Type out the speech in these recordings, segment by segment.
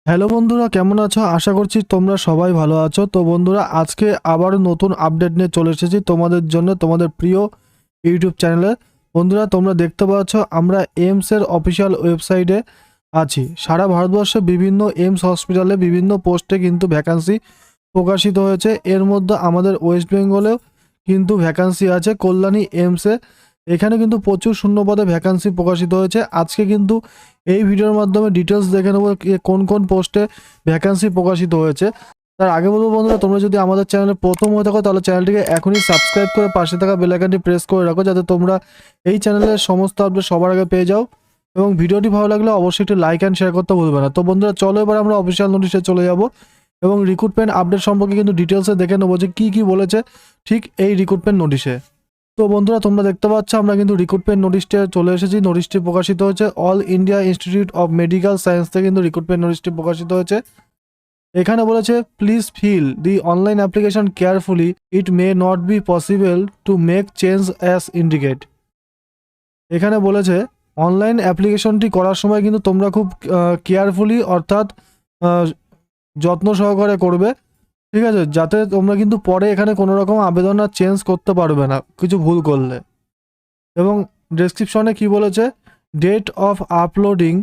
Hello বন্ধুরা, কেমন আছো? আশা করছি তোমরা সবাই ভালো আছো। তো বন্ধুরা, আজকে আবার নতুন আপডেট নিয়ে চলে এসেছি তোমাদের জন্য, তোমাদের প্রিয় ইউটিউব চ্যানেলে। বন্ধুরা, তোমরা দেখতে পাচ্ছ আমরা এইমসের অফিসিয়াল ওয়েবসাইটে আছি। সারা ভারতবর্ষে বিভিন্ন এইমস হসপিটালে বিভিন্ন পোস্টে কিন্তু ভ্যাকান্সি প্রকাশিত হয়েছে। এর মধ্যে আমাদের ওয়েস্ট বেঙ্গলেও কিন্তু ভ্যাকান্সি আছে কল্যাণী এইমসে। এখানে কিন্তু প্রচুর শূন্যপদে ভ্যাকান্সি প্রকাশিত হয়েছে। আজকে কিন্তু এই ভিডিওর মাধ্যমে ডিটেলস দেখে নেবো কোন কোন পোস্টে ভ্যাকান্সি প্রকাশিত হয়েছে। তার আগে বলবো বন্ধুরা, তোমরা যদি আমাদের চ্যানেলে প্রথম হয়ে থাকো তাহলে চ্যানেলটিকে এখনই সাবস্ক্রাইব করে পাশে থাকা বেল আইকনটি প্রেস করে রাখো, যাতে তোমরা এই চ্যানেলের সমস্ত আপডেট সবার আগে পেয়ে যাও। এবং ভিডিওটি ভালো লাগলে অবশ্যই একটি লাইক অ্যান্ড শেয়ার করতে ভুলবে না। তো বন্ধুরা, চলো এবার আমরা অফিসিয়াল নোটিশে চলে যাব এবং রিক্রুটমেন্ট আপডেট সম্পর্কে কিন্তু ডিটেলসে দেখে নেবো যে কী কী বলেছে ঠিক এই রিক্রুটমেন্ট নোটিশে। তো বন্ধুরা, তোমরা দেখতে পাচ্ছ আমরা কিন্তু রিক্রুটমেন্ট নোটিশটা চলে এসেছি। নোটিশটি প্রকাশিত হয়েছে All India Institute of Medical Science থেকে কিন্তু রিক্রুটমেন্ট নোটিশটি প্রকাশিত হয়েছে। এখানে বলেছে please fill the online application carefully, it may not be possible to make change as indicate. এখানে বলেছে অনলাইন অ্যাপ্লিকেশনটি করার সময় কিন্তু তোমরা খুব কেয়ারফুলি অর্থাৎ আহ, যত্ন সহকারে করবে, ঠিক আছে, যাতে তোমরা কিন্তু পরে এখানে কোনো রকম আবেদন আর চেঞ্জ করতে পারবে না কিছু ভুল করলে। এবং ডেসক্রিপশনে কি বলেছে, date of uploading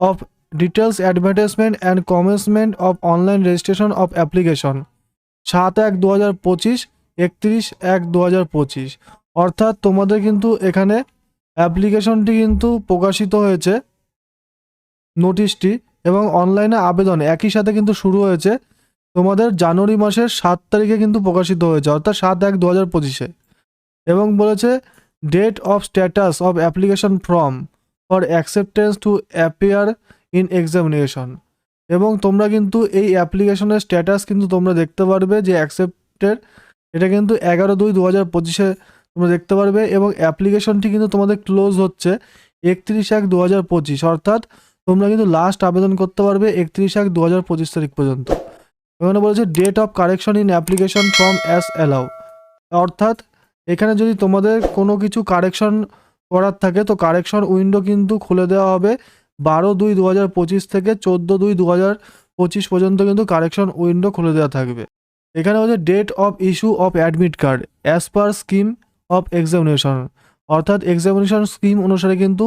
of details advertisement and commencement of online registration of application 7/1/2025, 31/1/2025। অর্থাৎ তোমাদের কিন্তু এখানে অ্যাপ্লিকেশনটি কিন্তু প্রকাশিত হয়েছে নোটিশটি, এবং অনলাইনে আবেদন একই সাথে কিন্তু শুরু হয়েছে তোমাদের জানুয়ারি মাসের 7 তারিখে কিন্তু প্রকাশিত হয়েছে, অর্থাৎ 7/1/2025-এ। এবং বলেছে date of status of application form for acceptance to appear in examination. এবং তোমরা কিন্তু এই অ্যাপ্লিকেশনের স্ট্যাটাস কিন্তু তোমরা দেখতে পারবে যে অ্যাকসেপ্টেড, এটা কিন্তু 11/2/2025-এ তোমরা দেখতে পারবে। এবং অ্যাপ্লিকেশনটি কিন্তু তোমাদের ক্লোজ হচ্ছে 31/1/2025, অর্থাৎ তোমরা কিন্তু লাস্ট আবেদন করতে পারবে 31/1/2025 তারিখ পর্যন্ত। এখানে বলেছে date of correction in application form as allow, অর্থাৎ এখানে যদি তোমাদের কোনো কিছু কারেকশন করার থাকে তো কারেকশন উইন্ডো কিন্তু খুলে দেওয়া হবে 12/2/2025 থেকে 14/2/2025 পর্যন্ত কিন্তু কারেকশন উইন্ডো খুলে দেওয়া থাকবে। এখানে হচ্ছে date of issue of admit card as per scheme of examination, অর্থাৎ এক্সামিনেশন স্কিম অনুসারে কিন্তু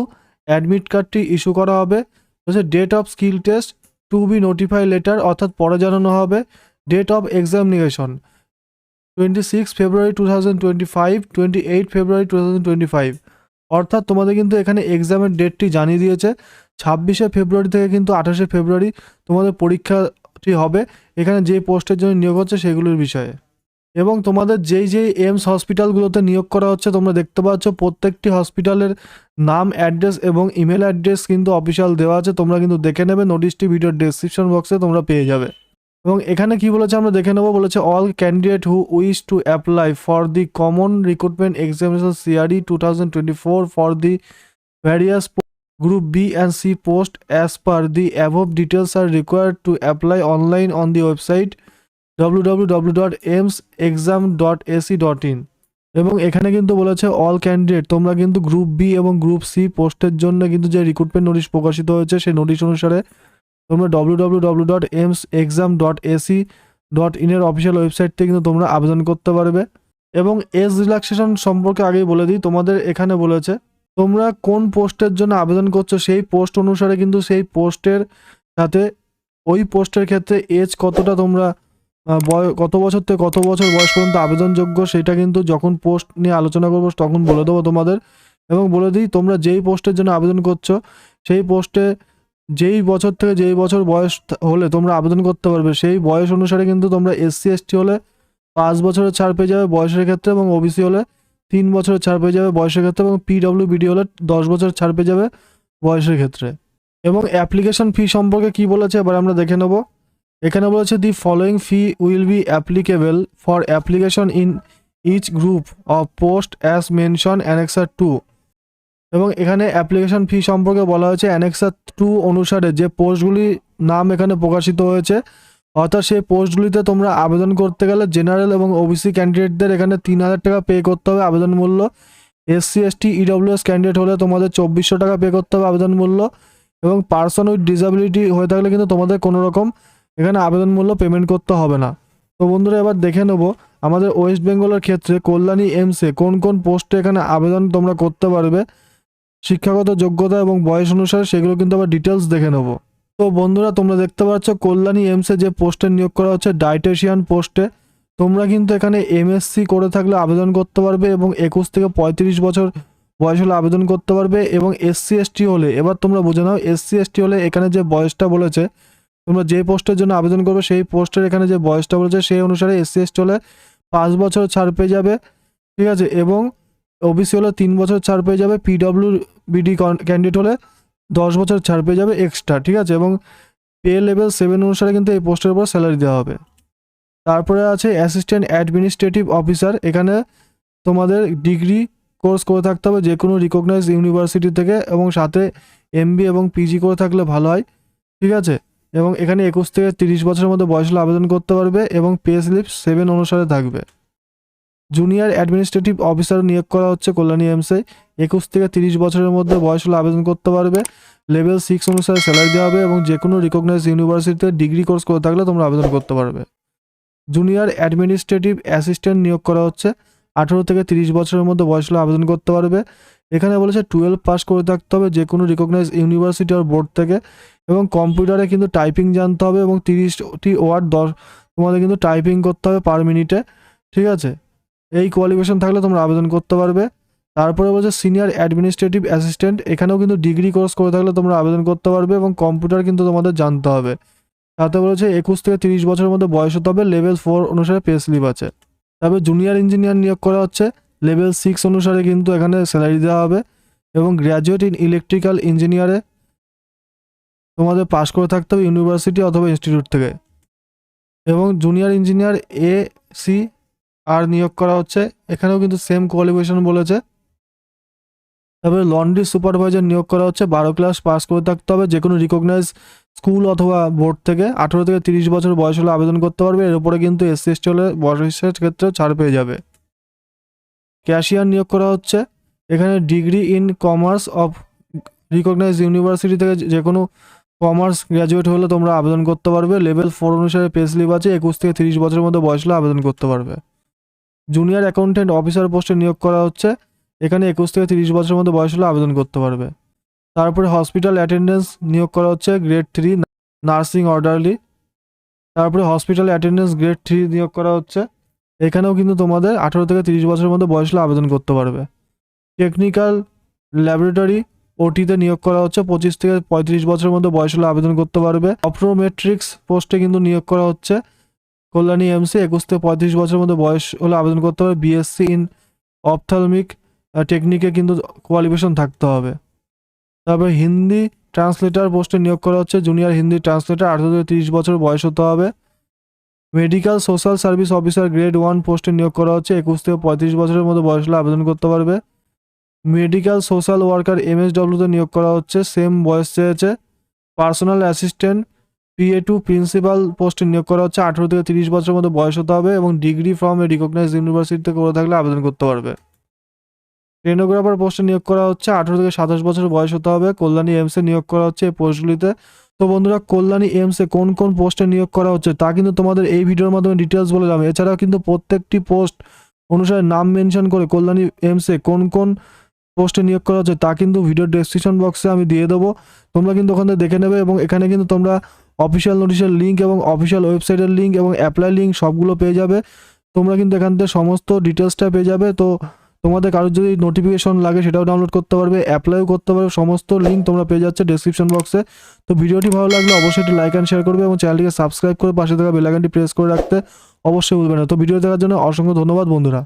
অ্যাডমিট কার্ডটি ইস্যু করা হবে। হচ্ছে date of skill test to be notify letter, অর্থাৎ পরে জানানো হবে। Date of examination 26 February 2025, 28 February 2025, অর্থাৎ তোমাদের কিন্তু এখানে এক্সামের ডেটটি জানিয়ে দিয়েছে। 26শে ফেব্রুয়ারি থেকে কিন্তু 28শে ফেব্রুয়ারি তোমাদের পরীক্ষাটি হবে, এখানে যে পোস্টের জন্য নিয়োগ হচ্ছে সেগুলোর বিষয়ে। এবং তোমাদের যেই এইমস হসপিটালগুলোতে নিয়োগ করা হচ্ছে তোমরা দেখতে পাচ্ছ প্রত্যেকটি হসপিটালের নাম, অ্যাড্রেস এবং ইমেল অ্যাড্রেস কিন্তু অফিসিয়াল দেওয়া আছে। তোমরা কিন্তু দেখে নেবে, নোটিশটি ভিডিওর ডেসক্রিপশন বক্সে তোমরা পেয়ে যাবে। এবং এখানে কি বলেছে আমরা দেখে নেব। বলেছে all candidate who wish to apply for the common recruitment examination CRE 2024 for the various group B and C post as per the above details are required to apply online on the website www.aimsexam.ac.in। এবং এখানে কিন্তু বলেছে all candidate, তোমরা কিন্তু group B এবং group C পোস্টের জন্য কিন্তু যে রিক্রুটমেন্ট নোটিশ প্রকাশিত হয়েছে সেই নোটিশ অনুসারে তোমরা www.aimsexam.ac.in এর অফিসিয়াল ওয়েবসাইট থেকে কিন্তু তোমরা আবেদন করতে পারবে। এবং এজ রিল্যাক্সেশন সম্পর্কে আগেই বলে দিই, তোমাদের এখানে বলেছে তোমরা কোন পোস্টের জন্য আবেদন করছো সেই পোস্ট অনুসারে কিন্তু সেই পোস্টের সাথে ওই পোস্টের ক্ষেত্রে এজ কতটা তোমরা কত বছর থেকে কত বছর বয়স পর্যন্ত আবেদনযোগ্য সেটা কিন্তু যখন পোস্ট নিয়ে আলোচনা করবো তখন বলে দেবো তোমাদের। এবং বলে দিই তোমরা যেই পোস্টের জন্য আবেদন করছো সেই পোস্টে যেই বছর থেকে যেই বছর বয়স হলে তোমরা আবেদন করতে পারবে সেই বয়স অনুসারে কিন্তু তোমরা SC/ST হলে 5 বছরের ছাড় পেয়ে যাবে বয়সের ক্ষেত্রে, এবং OBC হলে 3 বছরের ছাড় পেয়ে যাবে বয়সের ক্ষেত্রে, এবং PWBD হলে 10 বছরের ছাড় পেয়ে যাবে বয়সের ক্ষেত্রে। এবং অ্যাপ্লিকেশন ফি সম্পর্কে কি বলেছে এবার আমরা দেখে নেব। এখানে বলেছে the following fee will be applicable for application in each group of post as mention annexure 2। এবং এখানে অ্যাপ্লিকেশন ফি সম্পর্কে বলা হয়েছে অ্যানেক্সার 2 অনুসারে যে পোস্টগুলি নাম এখানে প্রকাশিত হয়েছে, অর্থাৎ সেই পোস্টগুলিতে তোমরা আবেদন করতে গেলে জেনারেল এবং OBC ক্যান্ডিডেটদের এখানে 3000 টাকা পে করতে হবে আবেদন মূল্য। SC/ST EWS ক্যান্ডিডেট হলে তোমাদের 2400 টাকা পে করতে হবে আবেদন মূল্য। এবং পার্সন উইথ ডিসএবিলিটি হয়ে থাকলে কিন্তু তোমাদের কোনো রকম এখানে আবেদন মূল্য পেমেন্ট করতে হবে না। তো বন্ধুরা এবার দেখে নেব আমাদের ওয়েস্ট বেঙ্গলের ক্ষেত্রে কল্যাণী এমসে কোন কোন পোস্টে এখানে আবেদন তোমরা করতে পারবে, শিক্ষাগত যোগ্যতা এবং বয়স অনুসারে সেগুলো কিন্তু আবার ডিটেলস দেখে নেব। তো বন্ধুরা তোমরা দেখতে পাচ্ছ কল্যাণী এমসে যে পোস্টে নিয়োগ করা হচ্ছে ডায়েটেশিয়ান পোস্টে, তোমরা কিন্তু এখানে এমএসসি করে থাকলে আবেদন করতে পারবে এবং 21 থেকে 35 বছর বয়স হলে আবেদন করতে পারবে। এবং এসসি এসটি হলে, এবার তোমরা বুঝে নাও, এসসি এসটি হলে এখানে যে বয়সটা বলেছে, তোমরা যে পোস্টের জন্য আবেদন করবে সেই পোস্টের এখানে যে বয়সটা বলেছে সেই অনুসারে এসসি এসটি হলে 5 বছর ছাড় পেয়ে যাবে, ঠিক আছে। এবং ওবিসি হলে 3 বছর ছাড় পেয়ে যাবে, পিডব্লিউবিডি ক্যান্ডিডেট হলে 10 বছর ছাড় পেয়ে যাবে এক্সট্রা, ঠিক আছে। এবং পে লেভেল 7 অনুসারে কিন্তু এই পোস্টের উপর স্যালারি দেওয়া হবে। তারপরে আছে অ্যাসিস্ট্যান্ট অ্যাডমিনিস্ট্রেটিভ অফিসার, এখানে তোমাদের ডিগ্রি কোর্স করে থাকতে হবে যে কোনো রিকগনাইজ ইউনিভার্সিটি থেকে, এবং সাথে এমবি এবং পিজি করে থাকলে ভালো হয়, ঠিক আছে। এবং এখানে 21 থেকে 30 বছরের মধ্যে বয়স হলে আবেদন করতে পারবে এবং পে স্লিপ 7 অনুসারে থাকবে। জুনিয়র অ্যাডমিনিস্ট্রেটিভ অফিসার নিয়োগ করা হচ্ছে কল্যাণী এমসে, 21 থেকে 30 বছরের মধ্যে বয়স হলে আবেদন করতে পারবে, লেভেল 6 অনুসারে স্যালারি দেওয়া হবে এবং যে কোনো রিকগনাইজ ইউনিভার্সিটিতে ডিগ্রি কোর্স করে থাকলে তোমরা আবেদন করতে পারবে। জুনিয়র অ্যাডমিনিস্ট্রেটিভ অ্যাসিস্ট্যান্ট নিয়োগ করা হচ্ছে, 18 থেকে 30 বছরের মধ্যে বয়স হলে আবেদন করতে পারবে। এখানে বলেছে 12 পাস করে থাকতে হবে যে কোনো রিকগনাইজ ইউনিভার্সিটি আর বোর্ড থেকে, এবং কম্পিউটারে কিন্তু টাইপিং জানতে হবে এবং 30টি ওয়ার্ড তোমাদের কিন্তু টাইপিং করতে হবে পার মিনিটে, ঠিক আছে। এই কোয়ালিফিকেশন থাকলে তোমরা আবেদন করতে পারবে। তারপরে বলছে সিনিয়র অ্যাডমিনিস্ট্রেটিভ অ্যাসিস্ট্যান্ট, এখানেও কিন্তু ডিগ্রি কোর্স করে থাকলে তোমরা আবেদন করতে পারবে এবং কম্পিউটার কিন্তু তোমাদের জানতে হবে। তাতে বলেছে 21 থেকে 30 বছরের মধ্যে বয়স হতে হবে, লেভেল 4 অনুসারে পে স্লিপ আছে। তারপরে জুনিয়র ইঞ্জিনিয়ার নিয়োগ করা হচ্ছে, লেভেল 6 অনুসারে কিন্তু এখানে স্যালারি দেওয়া হবে এবং গ্র্যাজুয়েট ইন ইলেকট্রিক্যাল ইঞ্জিনিয়ারে তোমাদের পাস করে থাকতে হবে ইউনিভার্সিটি অথবা ইনস্টিটিউট থেকে। এবং জুনিয়র ইঞ্জিনিয়ার এসি আর নিয়োগ করা হচ্ছে, এখানেও কিন্তু সেম কোয়ালিফিকেশন বলেছে। তারপরে লন্ড্রি সুপারভাইজার নিয়োগ করা হচ্ছে, 12 ক্লাস পাস করে থাকতে হবে যে কোনো রিকগনাইজ স্কুল অথবা বোর্ড থেকে, 18 থেকে 30 বছর বয়স হলে আবেদন করতে পারবে। এর উপরে কিন্তু এসসি এসটি হলে বয়সের ক্ষেত্রেও ছাড় পেয়ে যাবে। ক্যাশিয়ার নিয়োগ করা হচ্ছে, এখানে degree in commerce of recognise university থেকে যে কোনো কমার্স গ্র্যাজুয়েট হলে তোমরা আবেদন করতে পারবে, লেভেল 4 অনুসারে পে স্লিপ আছে, 21 থেকে 30 বছরের মধ্যে বয়স হলে আবেদন করতে পারবে। জুনিয়র অ্যাকাউন্টেন্ট অফিসার পোস্টে নিয়োগ করা হচ্ছে, এখানে 21 থেকে 30 বছরের মধ্যে বয়স হলে আবেদন করতে পারবে। তারপরে হসপিটাল অ্যাটেন্ডেন্স নিয়োগ করা হচ্ছে, গ্রেড 3 নার্সিং অর্ডারলি। তারপরে হসপিটাল অ্যাটেন্ডেন্স গ্রেড 3 নিয়োগ করা হচ্ছে, এখানেও কিন্তু তোমাদের 18 থেকে 30 বছরের মধ্যে বয়স হলে আবেদন করতে পারবে। টেকনিক্যাল ল্যাবরেটরি ওটিতে নিয়োগ করা হচ্ছে, 25 থেকে 35 বছরের মধ্যে বয়স হলে আবেদন করতে পারবে। অপটোমেট্রিক্স পোস্টে কিন্তু নিয়োগ করা হচ্ছে কল্যাণী এমসে, 21 থেকে 35 বছরের মধ্যে বয়স হলে আবেদন করতে হবে। বিএসসি ইন অপথ্যালমিক টেকনিকে কিন্তু কোয়ালিফিকেশন থাকতে হবে। তারপরে হিন্দি ট্রান্সলেটার পোস্টে নিয়োগ করা হচ্ছে, জুনিয়র হিন্দি ট্রান্সলেটার, 18 থেকে 30 বছর বয়স হতে হবে। Medical social service officer grade 1 পোস্টে নিয়োগ করা হচ্ছে, 21 থেকে 35 বছরের মধ্যে বয়স হলে আবেদন করতে পারবে। মেডিকেল সোশ্যাল ওয়ার্কার এমএসডব্লিউতে নিয়োগ করা হচ্ছে, সেম বয়স চেয়েছে। পার্সোনাল অ্যাসিস্ট্যান্ট PA2 প্রিন্সিপাল পোস্টে নিয়োগ করা হচ্ছে, 18 থেকে 30 বছরের মধ্যে বয়স হতে হবে এবং degree from a recognise university থেকে করে থাকলে আবেদন করতে পারবে। স্টেনোগ্রাফার পোস্টে নিয়োগ করা হচ্ছে, 18 থেকে 27 বছর বয়স হতে হবে। কল্যাণী এমসে নিয়োগ করা হচ্ছে এই পোস্টগুলিতে। তো বন্ধুরা কল্যাণী এমসে কোন কোন পোস্টে নিয়োগ করা হচ্ছে তা কিন্তু তোমাদের এই ভিডিওর মাধ্যমে ডিটেলস বলে দিলাম। এছাড়াও কিন্তু প্রত্যেকটি পোস্ট অনুসারে নাম মেনশন করে কল্যাণী এমসে কোন কোন পোস্টে নিয়োগ করা হচ্ছে তা কিন্তু ভিডিওর ডেসক্রিপশন বক্সে আমি দিয়ে দেবো, তোমরা কিন্তু ওখান থেকে দেখে নেবে। এবং এখানে কিন্তু তোমরা অফিসিয়াল নোটিশের লিঙ্ক এবং অফিসিয়াল ওয়েবসাইটের লিঙ্ক এবং অ্যাপ্লাই লিঙ্ক সবগুলো পেয়ে যাবে। তোমরা কিন্তু এখান থেকে সমস্ত ডিটেলসটা পেয়ে যাবে। তো তোমাদের কারোর যদি নোটিফিকেশন লাগে সেটাও ডাউনলোড করতে পারবে, অ্যাপ্লাইও করতে পারবে, সমস্ত লিঙ্ক তোমরা পেয়ে যাচ্ছে ডেসক্রিপশন বক্সে। তো ভিডিওটি ভালো লাগলে অবশ্যই একটি লাইক অ্যান্ড শেয়ার করবে এবং চ্যানেলটিকে সাবস্ক্রাইব করে পাশে থাকা বেল আইকনটি প্রেস করে রাখতে অবশ্যই ভুলবে না। তো ভিডিও দেখার জন্য অসংখ্য ধন্যবাদ বন্ধুরা।